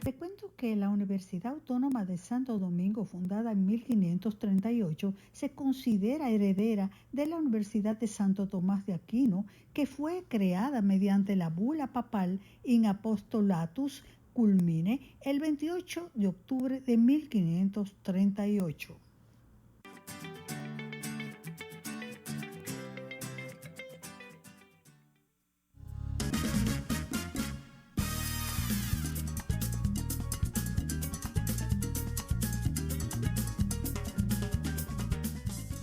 Te cuento que la Universidad Autónoma de Santo Domingo, fundada en 1538, se considera heredera de la Universidad de Santo Tomás de Aquino, que fue creada mediante la bula papal In Apostolatus Culmine el 28 de octubre de 1538.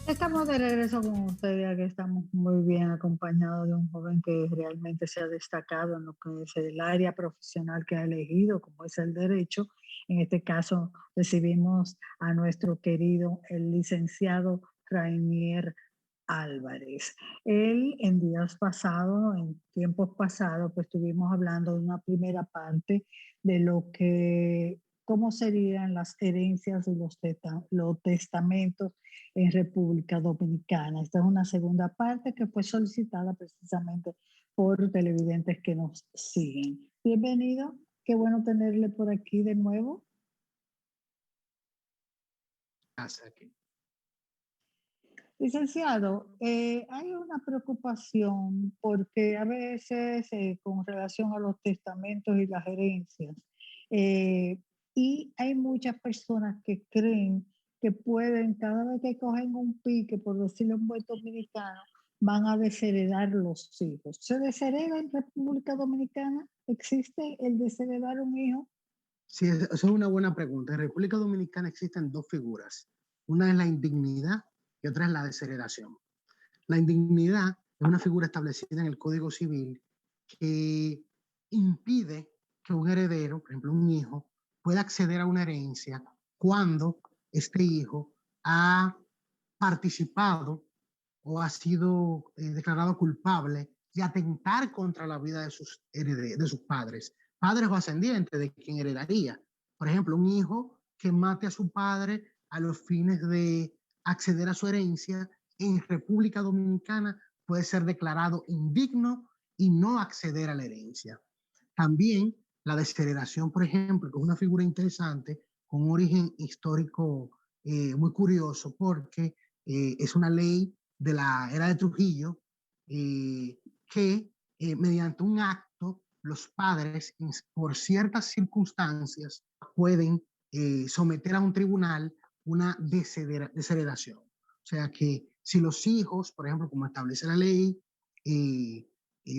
Estamos de regreso con ustedes, que estamos muy bien acompañados de un joven que realmente se ha destacado en lo que es el área profesional que ha elegido, como es el derecho. En este caso recibimos a nuestro querido, el licenciado Rainier Álvarez. Él en días pasados, en tiempos pasados, pues estuvimos hablando de una primera parte de lo que, cómo serían las herencias y los testamentos en República Dominicana. Esta es una segunda parte que fue solicitada precisamente por televidentes que nos siguen. Bienvenido, qué bueno tenerle por aquí de nuevo. Aquí. Licenciado, hay una preocupación porque a veces con relación a los testamentos y las herencias, y hay muchas personas que creen que pueden, cada vez que cogen un pique, por decirlo en buen dominicano, van a desheredar los hijos. ¿Se deshereda en República Dominicana? ¿Existe el desheredar un hijo? Sí, esa es una buena pregunta. En República Dominicana existen dos figuras. Una es la indignidad y otra es la desheredación. La indignidad es una figura establecida en el Código Civil que impide que un heredero, por ejemplo un hijo, pueda acceder a una herencia cuando este hijo ha participado o ha sido declarado culpable de atentar contra la vida de de sus padres o ascendientes de quien heredaría. Por ejemplo, un hijo que mate a su padre a los fines de acceder a su herencia en República Dominicana puede ser declarado indigno y no acceder a la herencia. También la desheredación, por ejemplo, que es una figura interesante con un origen histórico muy curioso porque es una ley de la era de Trujillo que mediante un acto los padres por ciertas circunstancias pueden someter a un tribunal una desheredación. O sea que si los hijos, por ejemplo, como establece la ley,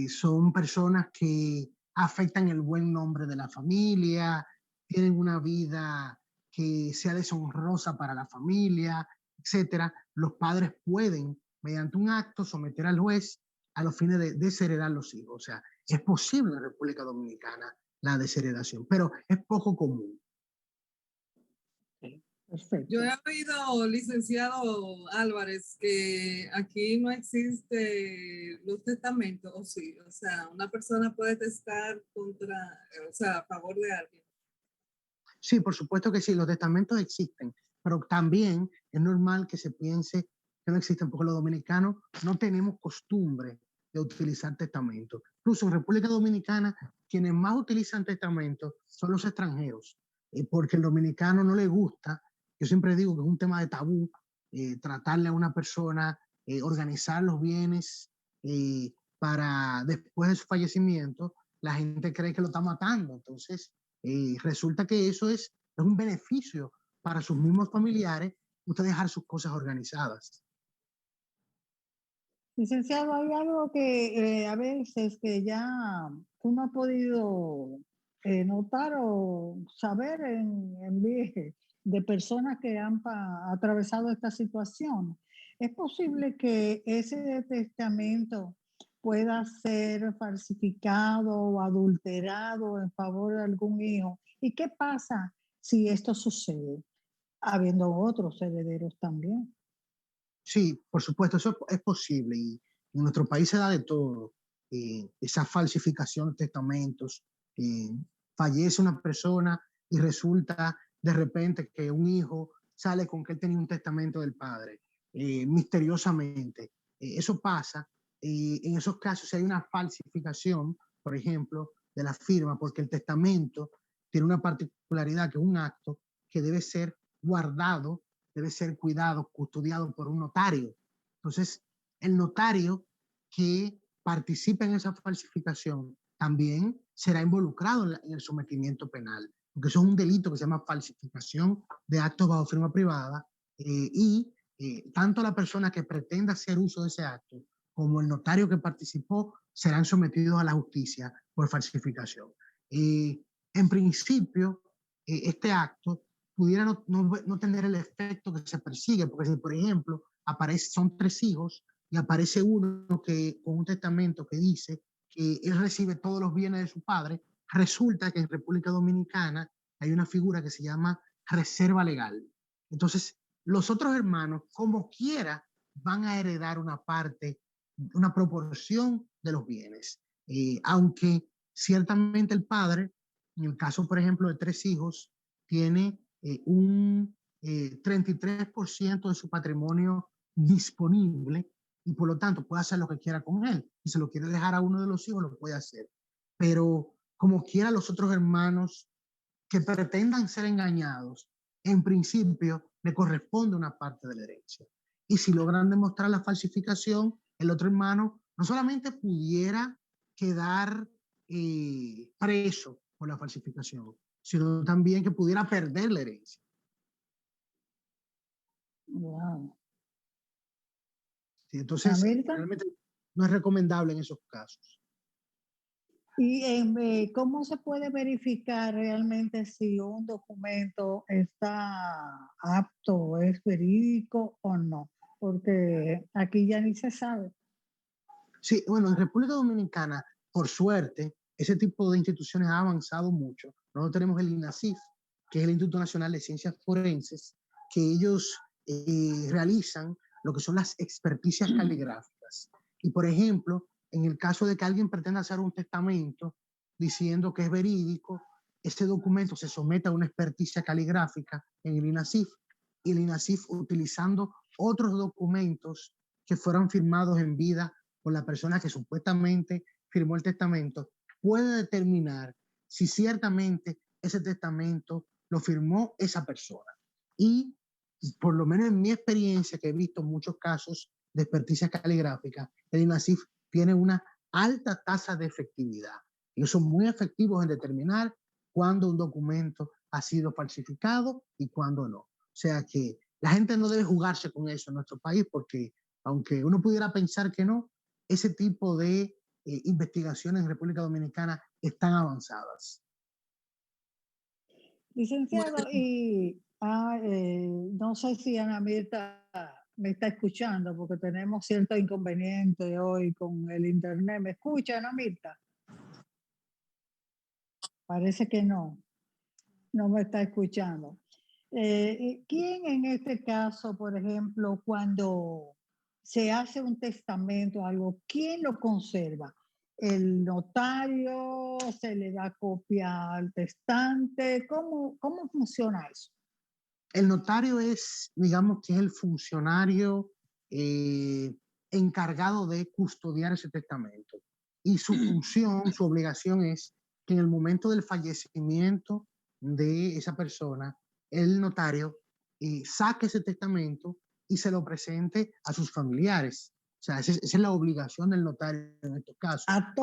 son personas que afectan el buen nombre de la familia, tienen una vida que sea deshonrosa para la familia, etcétera, los padres pueden, mediante un acto, someter al juez a los fines de desheredar los hijos. O sea, es posible en la República Dominicana la desheredación, pero es poco común. Perfecto. Yo he oído, licenciado Álvarez, que aquí no existe los testamentos, o sí, o sea, una persona puede testar contra, o sea, a favor de alguien. Sí, por supuesto que sí, los testamentos existen, pero también es normal que se piense que no existen, porque los dominicanos no tenemos costumbre de utilizar testamentos. Incluso en República Dominicana, quienes más utilizan testamentos son los extranjeros, porque el dominicano no le gusta. Yo siempre digo que es un tema de tabú, tratarle a una persona, organizar los bienes para después de su fallecimiento, la gente cree que lo está matando. Entonces, resulta que eso es un beneficio para sus mismos familiares, usted dejar sus cosas organizadas. Licenciado, hay algo que a veces que ya uno ha podido notar o saber en de personas que han atravesado esta situación. ¿Es posible que ese testamento pueda ser falsificado o adulterado en favor de algún hijo? ¿Y qué pasa si esto sucede, habiendo otros herederos también? Sí, por supuesto, eso es posible y en nuestro país se da de todo. Esa falsificación de testamentos, fallece una persona y resulta de repente que un hijo sale con que él tenía un testamento del padre, misteriosamente. Eso pasa. En esos casos, si hay una falsificación, por ejemplo, de la firma, porque el testamento tiene una particularidad que es un acto que debe ser guardado, debe ser cuidado, custodiado por un notario. Entonces, el notario que participe en esa falsificación también será involucrado en el sometimiento penal, porque eso es un delito que se llama falsificación de actos bajo firma privada, y tanto la persona que pretenda hacer uso de ese acto como el notario que participó serán sometidos a la justicia por falsificación. En principio, este acto pudiera no tener el efecto que se persigue, porque si, por ejemplo, son 3 hijos y aparece uno con un testamento que dice que él recibe todos los bienes de su padre, resulta que en República Dominicana hay una figura que se llama reserva legal. Entonces, los otros hermanos, como quiera, van a heredar una parte, una proporción de los bienes. Aunque ciertamente el padre, en el caso, por ejemplo, de 3 hijos, tiene un 33% de su patrimonio disponible y por lo tanto puede hacer lo que quiera con él. Si se lo quiere dejar a uno de los hijos, lo puede hacer. Pero como quiera, los otros hermanos que pretendan ser engañados, en principio le corresponde una parte de la herencia. Y si logran demostrar la falsificación, el otro hermano no solamente pudiera quedar preso por la falsificación, sino también que pudiera perder la herencia. Wow. Sí, entonces, realmente no es recomendable en esos casos. ¿Y cómo se puede verificar realmente si un documento está apto, es verídico o no? Porque aquí ya ni se sabe. Sí, bueno, en República Dominicana, por suerte, ese tipo de instituciones ha avanzado mucho. Nosotros tenemos el INACIF, que es el Instituto Nacional de Ciencias Forenses, que ellos realizan lo que son las experticias caligráficas. Y, por ejemplo, en el caso de que alguien pretenda hacer un testamento diciendo que es verídico, ese documento se somete a una experticia caligráfica en el INACIF, y el INACIF, utilizando otros documentos que fueron firmados en vida por la persona que supuestamente firmó el testamento, puede determinar si ciertamente ese testamento lo firmó esa persona. Y por lo menos en mi experiencia, que he visto muchos casos de experticia caligráfica, el INACIF tiene una alta tasa de efectividad. Ellos son muy efectivos en determinar cuándo un documento ha sido falsificado y cuándo no. O sea que la gente no debe jugarse con eso en nuestro país, porque aunque uno pudiera pensar que no, ese tipo de investigaciones en República Dominicana están avanzadas. Licenciado, y no sé si Ana Mirta me está escuchando, porque tenemos cierto inconveniente hoy con el internet. ¿Me escucha, Ana Mirta? Parece que no me está escuchando. ¿Quién en este caso, por ejemplo, cuando se hace un testamento o algo, quién lo conserva? ¿El notario? ¿Se le da copia al testante? ¿Cómo funciona eso? El notario es, digamos, que es el funcionario encargado de custodiar ese testamento. Y su función, su obligación es que en el momento del fallecimiento de esa persona, el notario saque ese testamento y se lo presente a sus familiares. O sea, esa es la obligación del notario en estos casos. A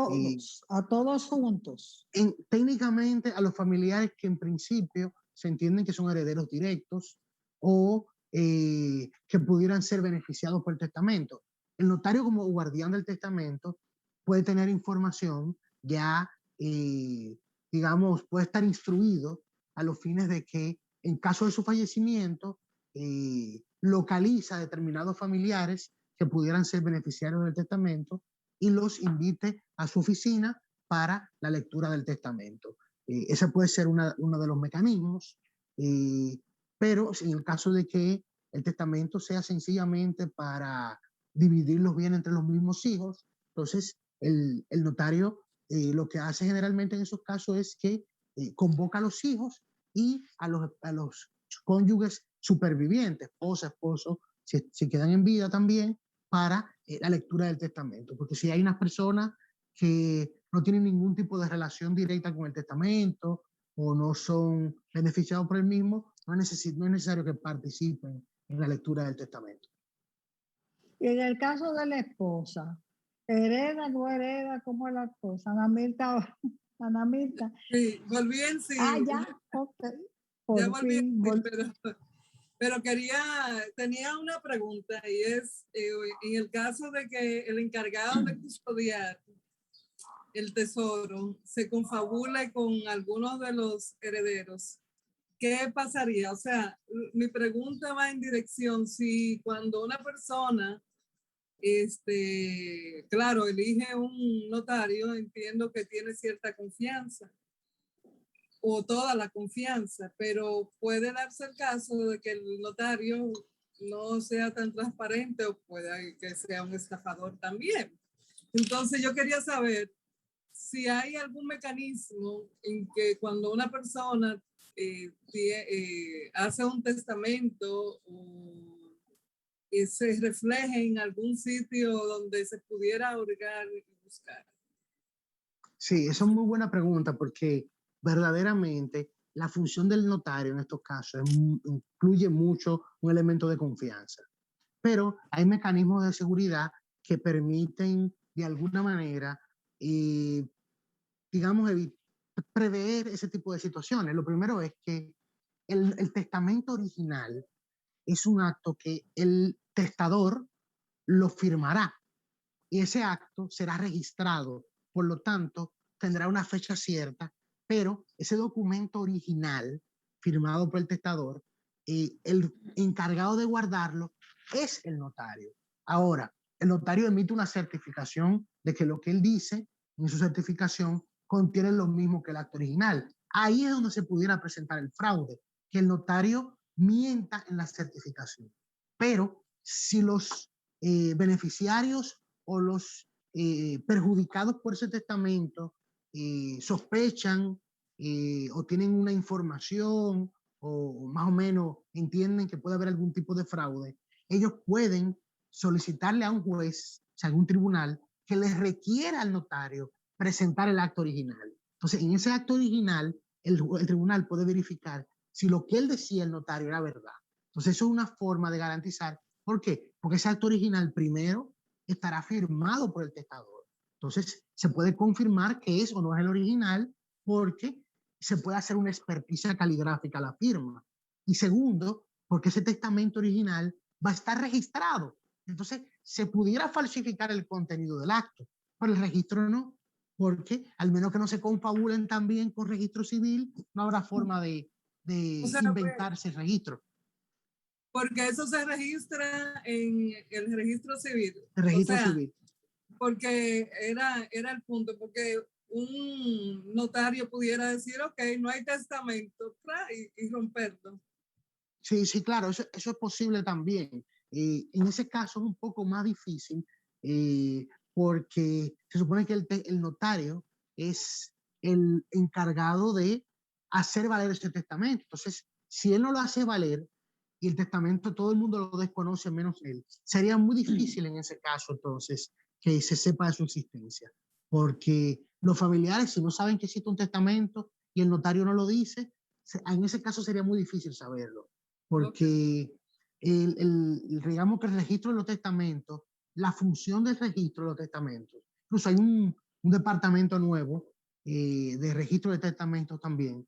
todos juntos. Técnicamente a los familiares que en principio se entienden que son herederos directos o que pudieran ser beneficiados por el testamento. El notario, como guardián del testamento, puede tener información ya, digamos, puede estar instruido a los fines de que en caso de su fallecimiento localiza determinados familiares que pudieran ser beneficiarios del testamento y los invite a su oficina para la lectura del testamento. Ese puede ser uno de los mecanismos, pero en el caso de que el testamento sea sencillamente para dividir los bienes entre los mismos hijos, entonces el notario lo que hace generalmente en esos casos es que convoca a los hijos y a los cónyuges supervivientes, esposa, esposo, si quedan en vida también, para la lectura del testamento. Porque si hay unas personas que no tienen ningún tipo de relación directa con el testamento o no son beneficiados por el mismo, no es necesario que participen en la lectura del testamento. Y en el caso de la esposa, ¿hereda, no hereda? ¿Cómo es la cosa? Ana Mirta, Ana Mirta. Sí, volví en sí. Ya, ok. Ya Por volví en fin. sí, pero tenía una pregunta y es, en el caso de que el encargado de custodiar el tesoro se confabule con algunos de los herederos, ¿qué pasaría? O sea, mi pregunta va en dirección si cuando una persona, claro, elige un notario, entiendo que tiene cierta confianza o toda la confianza, pero puede darse el caso de que el notario no sea tan transparente o pueda que sea un estafador también. Entonces yo quería saber si hay algún mecanismo en que cuando una persona hace un testamento o se refleje en algún sitio donde se pudiera hurgar y buscar. Sí, esa es muy buena pregunta porque verdaderamente la función del notario en estos casos incluye mucho un elemento de confianza. Pero hay mecanismos de seguridad que permiten de alguna manera, digamos, prever ese tipo de situaciones. Lo primero es que el testamento original es un acto que el testador lo firmará y ese acto será registrado. Por lo tanto, tendrá una fecha cierta, pero ese documento original firmado por el testador, el encargado de guardarlo es el notario. Ahora, el notario emite una certificación de que lo que él dice en su certificación contiene lo mismo que el acto original. Ahí es donde se pudiera presentar el fraude, que el notario mienta en la certificación. Pero si los beneficiarios o los perjudicados por ese testamento sospechan o tienen una información o más o menos entienden que puede haber algún tipo de fraude, ellos pueden solicitarle a un juez, o sea, a un tribunal, que les requiera al notario presentar el acto original. Entonces, en ese acto original, el tribunal puede verificar si lo que él decía el notario era verdad. Entonces, eso es una forma de garantizar. ¿Por qué? Porque ese acto original primero estará firmado por el testador. Entonces, se puede confirmar que es o no es el original porque se puede hacer una experticia caligráfica a la firma. Y segundo, porque ese testamento original va a estar registrado. Entonces, se pudiera falsificar el contenido del acto, pero el registro no, porque al menos que no se confabulen también con registro civil, no habrá forma de O sea, inventarse el registro. porque eso se registra en el registro civil. El O registro sea, civil. porque era el punto, porque un notario pudiera decir, ok, no hay testamento, y romperlo. Sí, sí, claro, eso es posible también. En ese caso es un poco más difícil porque se supone que el notario es el encargado de hacer valer ese testamento. Entonces, si él no lo hace valer y el testamento todo el mundo lo desconoce menos él, sería muy difícil en ese caso entonces que se sepa de su existencia. Porque los familiares, si no saben que existe un testamento y el notario no lo dice, en ese caso sería muy difícil saberlo porque digamos que el registro de los testamentos, la función del registro de los testamentos, incluso hay un departamento nuevo de registro de testamentos también,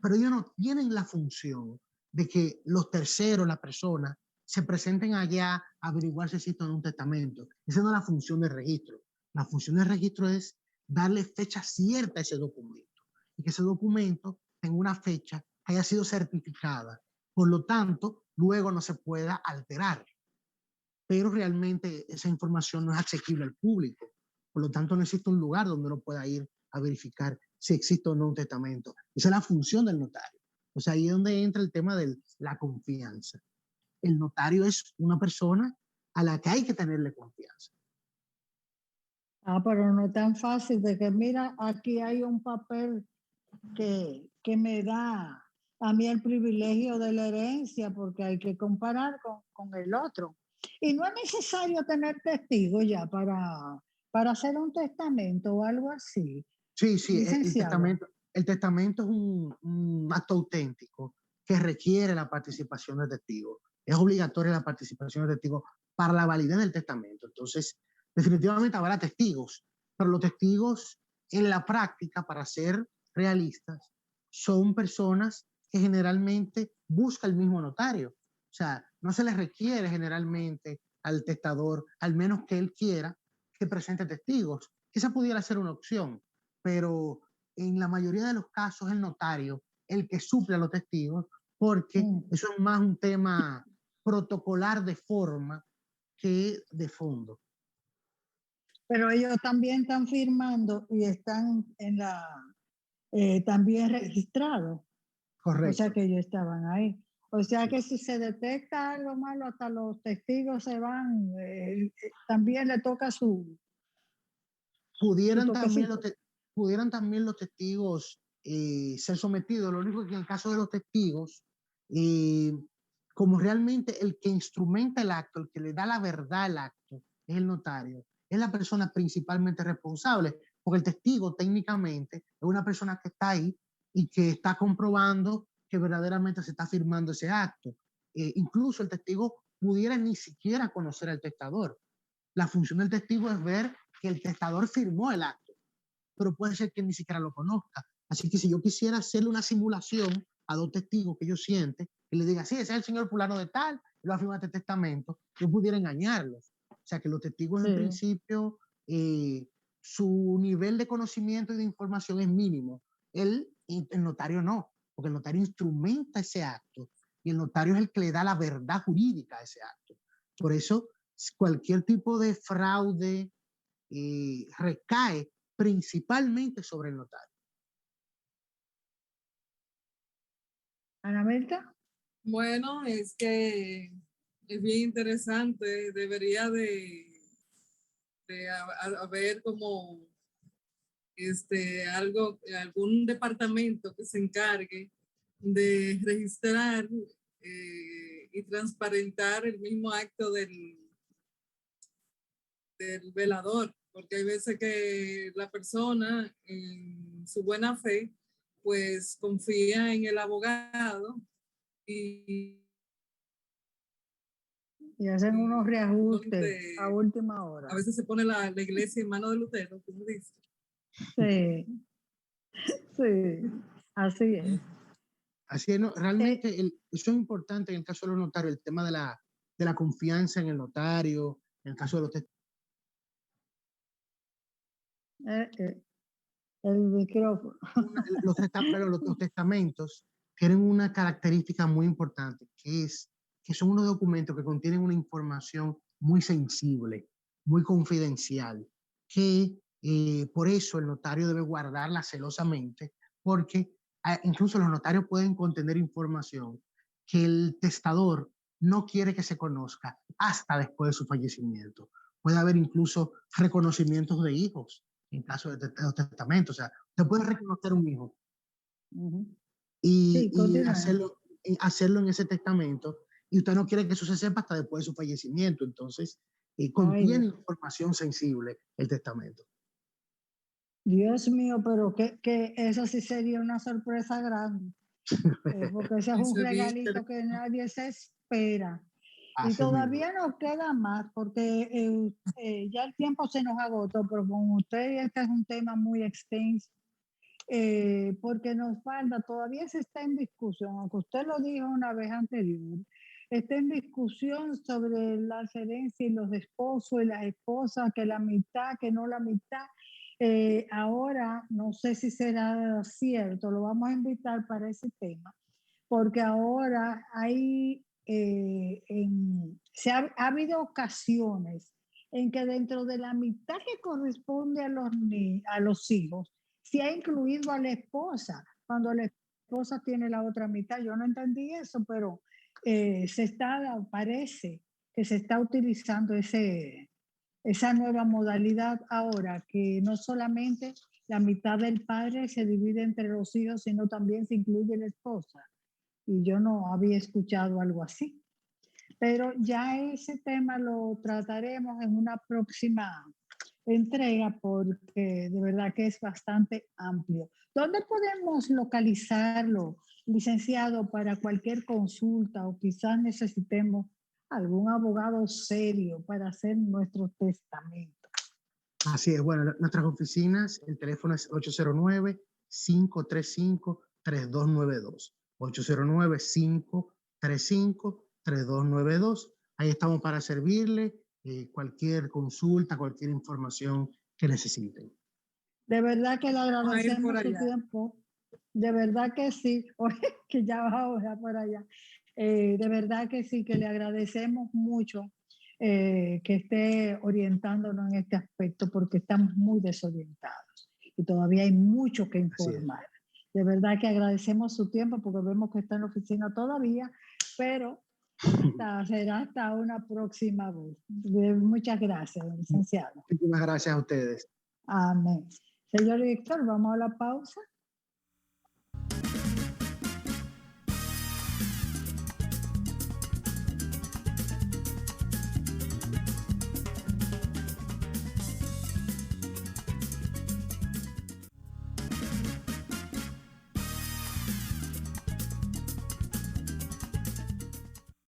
pero ellos no tienen la función de que los terceros, las personas, se presenten allá a averiguar si existe un testamento. Esa no es la función del registro. La función del registro es darle fecha cierta a ese documento y que ese documento tenga una fecha que haya sido certificada. Por lo tanto, luego no se pueda alterar. Pero realmente esa información no es asequible al público. Por lo tanto, no existe un lugar donde uno pueda ir a verificar si existe o no un testamento. Esa es la función del notario. O sea, ahí es donde entra el tema de la confianza. El notario es una persona a la que hay que tenerle confianza. Pero no es tan fácil de que, mira, aquí hay un papel que me da a mí el privilegio de la herencia porque hay que comparar con el otro. Y no es necesario tener testigos ya para hacer un testamento o algo así. Sí, sí, Licenciado. el testamento es un acto auténtico que requiere la participación del testigo. Es obligatoria la participación del testigo para la validez del testamento. Entonces, definitivamente habrá testigos, pero los testigos en la práctica, para ser realistas, son personas que generalmente busca el mismo notario. O sea, no se les requiere generalmente al testador, al menos que él quiera, que presente testigos. Esa pudiera ser una opción, pero en la mayoría de los casos el notario el que suple a los testigos, porque eso es más un tema protocolar de forma que de fondo. Pero ellos también están firmando y están en también registrados. Correcto. O sea que ellos estaban ahí. O sea que si se detecta algo malo, hasta los testigos se van, también le toca su... Pudieran también los testigos ser sometidos. Lo único que en el caso de los testigos, como realmente el que instrumenta el acto, el que le da la verdad al acto, es el notario, es la persona principalmente responsable, porque el testigo técnicamente es una persona que está ahí y que está comprobando que verdaderamente se está firmando ese acto. Incluso el testigo pudiera ni siquiera conocer al testador. La función del testigo es ver que el testador firmó el acto, pero puede ser que ni siquiera lo conozca. Así que si yo quisiera hacerle una simulación a dos testigos que yo siente y le diga, sí, ese es el señor fulano de tal, y lo ha firmado este testamento, yo pudiera engañarlos. O sea que los testigos en principio, su nivel de conocimiento y de información es mínimo. El notario no, porque el notario instrumenta ese acto y el notario es el que le da la verdad jurídica a ese acto. Por eso, cualquier tipo de fraude recae principalmente sobre el notario. Ana Mirta. Bueno, es que es bien interesante, debería de haber como algún departamento que se encargue de registrar y transparentar el mismo acto del velador, porque hay veces que la persona en su buena fe pues confía en el abogado y hacen unos reajustes a última hora. A veces se pone la iglesia en mano de Lutero, como dice. Sí, sí, así es. Así es, no, realmente eso es importante en el caso de los notarios, el tema de la confianza en el notario, en el caso de los el micrófono. los testamentos tienen una característica muy importante, que son unos documentos que contienen una información muy sensible, muy confidencial, que por eso el notario debe guardarla celosamente, porque incluso los notarios pueden contener información que el testador no quiere que se conozca hasta después de su fallecimiento. Puede haber incluso reconocimientos de hijos en caso de los testamentos. O sea, usted puede reconocer un hijo y hacerlo en ese testamento, y usted no quiere que eso se sepa hasta después de su fallecimiento. Entonces, contiene información sensible el testamento. Dios mío, pero que eso sí sería una sorpresa grande, porque ese es un regalito que nadie se espera. Y todavía nos queda más, porque ya el tiempo se nos agotó, pero con usted este es un tema muy extenso, porque nos falta, todavía se está en discusión, aunque usted lo dijo una vez anterior, está en discusión sobre las herencias y los esposos y las esposas, que la mitad, que no la mitad. Ahora no sé si será cierto, lo vamos a invitar para ese tema, porque ahora hay, ha habido ocasiones en que dentro de la mitad que corresponde a los hijos, se ha incluido a la esposa, cuando la esposa tiene la otra mitad. Yo no entendí eso, pero parece que se está utilizando esa nueva modalidad ahora, que no solamente la mitad del padre se divide entre los hijos, sino también se incluye la esposa. Y yo no había escuchado algo así. Pero ya ese tema lo trataremos en una próxima entrega porque de verdad que es bastante amplio. ¿Dónde podemos localizarlo, licenciado, para cualquier consulta o quizás necesitemos algún abogado serio para hacer nuestro testamento? Así es, bueno, nuestras oficinas, el teléfono es 809-535-3292. 809-535-3292. Ahí estamos para servirle cualquier consulta, cualquier información que necesiten. De verdad que le Vamos a ir por agradecemos su allá. tiempo. De verdad que sí. Oye, que ya vamos a por allá. De verdad que sí, que le agradecemos mucho que esté orientándonos en este aspecto porque estamos muy desorientados y todavía hay mucho que Así es. informar. De verdad que agradecemos su tiempo porque vemos que está en la oficina todavía, pero será hasta una próxima vez. Muchas gracias, licenciado. Muchísimas gracias a ustedes. Amén. Señor director, vamos a la pausa.